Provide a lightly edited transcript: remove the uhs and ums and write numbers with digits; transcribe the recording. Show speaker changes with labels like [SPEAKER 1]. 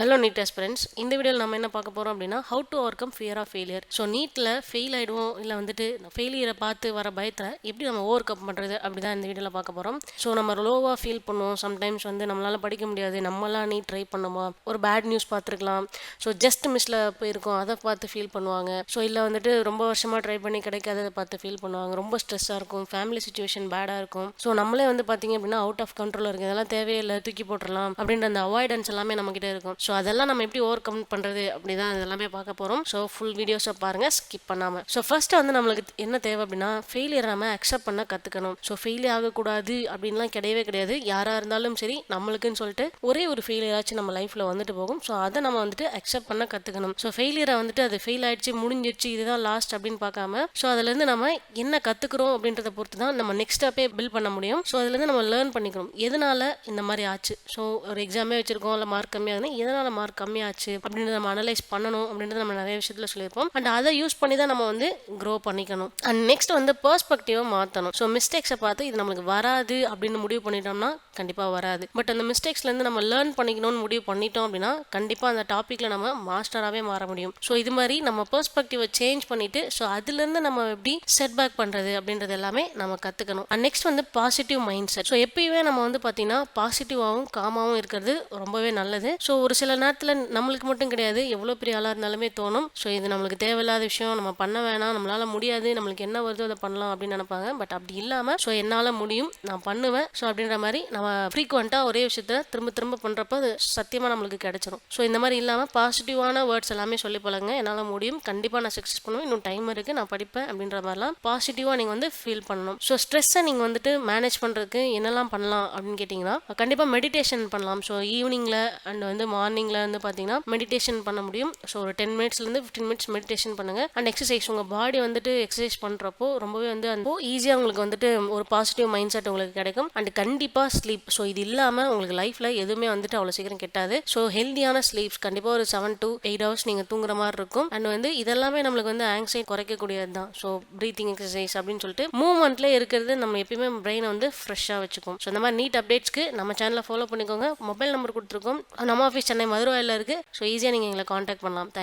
[SPEAKER 1] Hello NEET aspirants. இந்த வீடியோவில் நம்ம என்ன பார்க்க போகிறோம் அப்படின்னா how to overcome fear of failure. So NEET fail ஆகிடுவோம் இல்லை வந்துட்டு ஃபெயிலியரை பார்த்து வர பயத்தில் எப்படி நம்ம ஓவர் கம் பண்ணுறது அப்படி தான் இந்த வீடியோவில் பார்க்க போகிறோம். ஸோ நம்ம லோவாக ஃபீல் பண்ணுவோம். சம்டைம்ஸ் நம்மளால் படிக்க முடியாது, நம்மளாம் நீட் ட்ரை பண்ணுமா, ஒரு பேட் நியூஸ் பார்த்துருக்கலாம், ஸோ ஜஸ்ட் மிஸ்ல போயிருக்கோம் அதை பார்த்து ஃபீல் பண்ணுவாங்க. ஸோ இல்லை ரொம்ப வருஷமாக ட்ரை பண்ணி கிடைக்காததை பார்த்து ஃபீல் பண்ணுவாங்க. ரொம்ப ஸ்ட்ரெஸ்ஸாக இருக்கும், ஃபேமிலி சுச்சுவேஷன் பேடாக இருக்கும். ஸோ நம்மளே பார்த்தீங்க அப்படின்னா அவுட் ஆஃப் கண்ட்ரோல் இருக்குது, இதெல்லாம் தேவையில்லை, தூக்கி போட்டுடலாம் அப்படின்ற அந்த அவாய்டன்ஸ் எல்லாமே நம்மகிட்ட இருக்கும். ஸோ அதெல்லாம் நம்ம எப்படி ஓவர் கம் பண்ணுறது அப்படி தான் இதெல்லாமே பார்க்க போகிறோம். ஸோ ஃபுல் வீடியோஸை பாருங்கள், ஸ்கிப் பண்ணாமல். ஸோ ஃபர்ஸ்ட் நம்மளுக்கு என்ன தேவை அப்படின்னா ஃபெயிலியர் நம்ம அக்செப்ட் பண்ண கற்றுக்கணும். ஸோ ஃபெயிலியர் ஆகக்கூடாது அப்படின்லாம் கிடையவே கிடையாது. யாராக இருந்தாலும் சரி, நம்மளுக்குன்னு சொல்லிட்டு ஒரே ஒரு ஃபெயிலியராச்சும் நம்ம லைஃப்பில் போகும். ஸோ அதை நம்ம அக்செப்ட் பண்ண கற்றுக்கணும். ஸோ ஃபெயிலியரை அது ஃபெயில் ஆயிடுச்சு, முடிஞ்சிருச்சு, இதுதான் லாஸ்ட் அப்படின்னு பார்க்காம, ஸோ அதுலேருந்து நம்ம என்ன கற்றுக்குறோம் அப்படின்றத பொறுத்து தான் நம்ம நெக்ஸ்ட் ஸ்டெப்பே பில்ட் பண்ண முடியும். ஸோ அதுலேருந்து நம்ம லேர்ன் பண்ணிக்கணும், எதனால இந்த மாதிரி ஆச்சு. ஸோ ஒரு எக்ஸாமே வச்சிருக்கோம், இல்லை மார்க் கம்மியாகுதுன்னா எதனால மார்க் கம்மியாச்சு அப்படின்றத நம்ம அனலைஸ் பண்ணணும் அப்படின்றத நம்ம நிறைய விஷயத்துல சொல்லியிருப்போம். அண்ட் அதை யூஸ் பண்ணி தான் நம்ம க்ரோ பண்ணிக்கணும். அண்ட் நெக்ஸ்ட் பெர்ஸ்பெக்டிவை மாற்றணும். ஸோ மிஸ்டேக்ஸை பார்த்து இது நம்மளுக்கு வராது அப்படின்னு முடிவு பண்ணிட்டோம்னா கண்டிப்பாக வராது. பட் அந்த மிஸ்டேக்ஸ்லேருந்து நம்ம லேர்ன் பண்ணிக்கணும்னு முடிவு பண்ணிட்டோம் அப்படின்னா கண்டிப்பாக அந்த டாப்பிக்கில் நம்ம மாஸ்டராகவே மாற முடியும். ஸோ இது மாதிரி நம்ம பெர்ஸ்பெக்டிவை சேஞ்ச் பண்ணிட்டு ஸோ அதுலேருந்து நம்ம எப்படி செட் பேக் பண்ணுறது அப்படின்றது எல்லாமே நம்ம கற்றுக்கணும். And next positive mind set. So எப்பயுமே நம்ம பார்த்தீங்கன்னா பாசிட்டிவாகவும் காமாகவும் இருக்கிறது ரொம்பவே நல்லது. ஸோ ஒரு சில நேரத்தில் நம்மளுக்கு மட்டும் கிடையாது, எவ்வளோ பெரிய ஆளாக இருந்தாலுமே தோணும், ஸோ இது நம்மளுக்கு தேவையில்லாத விஷயம், நம்ம பண்ண வேணாம், நம்மளால முடியாது, நம்மளுக்கு என்ன வருதோ அதை பண்ணலாம் அப்படின்னு நினைப்பாங்க. பட் அப்படி இல்லாமல் ஸோ என்னால் முடியும், நான் பண்ணுவேன், ஸோ அப்படின்ற மாதிரி நம்ம ஃப்ரீக்வெண்ட்டாக ஒரே விஷயத்த திரும்ப திரும்ப பண்ணுறப்ப அது சத்தியமாக நம்மளுக்கு கிடைச்சிரும். ஸோ இந்த மாதிரி இல்லாமல் பாசிட்டிவான வேர்ட்ஸ் எல்லாமே சொல்லி பழங்க. என்னால் முடியும், கண்டிப்பாக நான் சக்ஸஸ் பண்ணுவேன், இன்னும் டைம் இருக்குது, நான் படிப்பேன் அப்படின்ற மாதிரிலாம் பாசிட்டிவாக நீங்கள் ஃபீல் பண்ணணும். ஸோ ஸ்ட்ரெஸ்ஸை நீங்கள் மேனேஜ் பண்ணுறதுக்கு என்னெல்லாம் பண்ணலாம் அப்படின்னு கேட்டிங்கன்னா கண்டிப்பாக மெடிடேஷன் பண்ணலாம். ஸோ ஈவினிங்கில் அண்ட் மார்னிங்கில் பார்த்தீங்கன்னா மெடிடேஷன் பண்ண முடியும். ஸோ ஒரு 10 மினிட்ஸ்லேருந்து 15 மினிட்ஸ் மெடிடேஷன் பண்ணுங்கள். அண்ட் எக்ஸசைஸ், உங்கள் பாடி எக்ஸசைஸ் பண்ணுறப்போ ரொம்பவே அந்த ஈஸியாக உங்களுக்கு ஒரு பாசிட்டிவ் மைண்ட் செட் உங்களுக்கு கிடைக்கும். அண்ட் கண்டிப்பாக ஸ்லீப். ஸோ இது இல்லாமல் உங்களுக்கு லைஃப்பில் எதுவுமே அவ்வளோ சீக்கிரம் கெட்டாது. ஸோ ஹெல்தியான ஸ்லீப்ஸ் கண்டிப்பாக ஒரு 7 to 8 hours நீங்கள் தூங்குற மாதிரி இருக்கும். அண்ட் இதெல்லாமே நம்மளுக்கு ஆங்ஸைட்டி குறைக்கக்கூடியது தான். ஸோ ப்ரீத்திங் எக்ஸசைஸ் அப்படின்னு சொல்லிட்டு மூவ்மெண்ட்லேயே இருக்கிறது நம்ம எப்பயுமே பிரெயினை ஃப்ரெஷ்ஷாக வச்சுக்கும். ஸோ இந்த மாதிரி நீட் அப்டேட்ஸ்க்கு நம்ம சேனலை ஃபாலோ பண்ணிக்கோங்க. மொபைல் நம்பர் கொடுத்துருக்கோம், நம்ம ஆஃபீஸ் சென்னை மதுரவாயில் இருக்குது. ஸோ ஈஸியாக நீங்கள் எங்களை காண்டாக்ட் பண்ணலாம். தேங்க்யூ.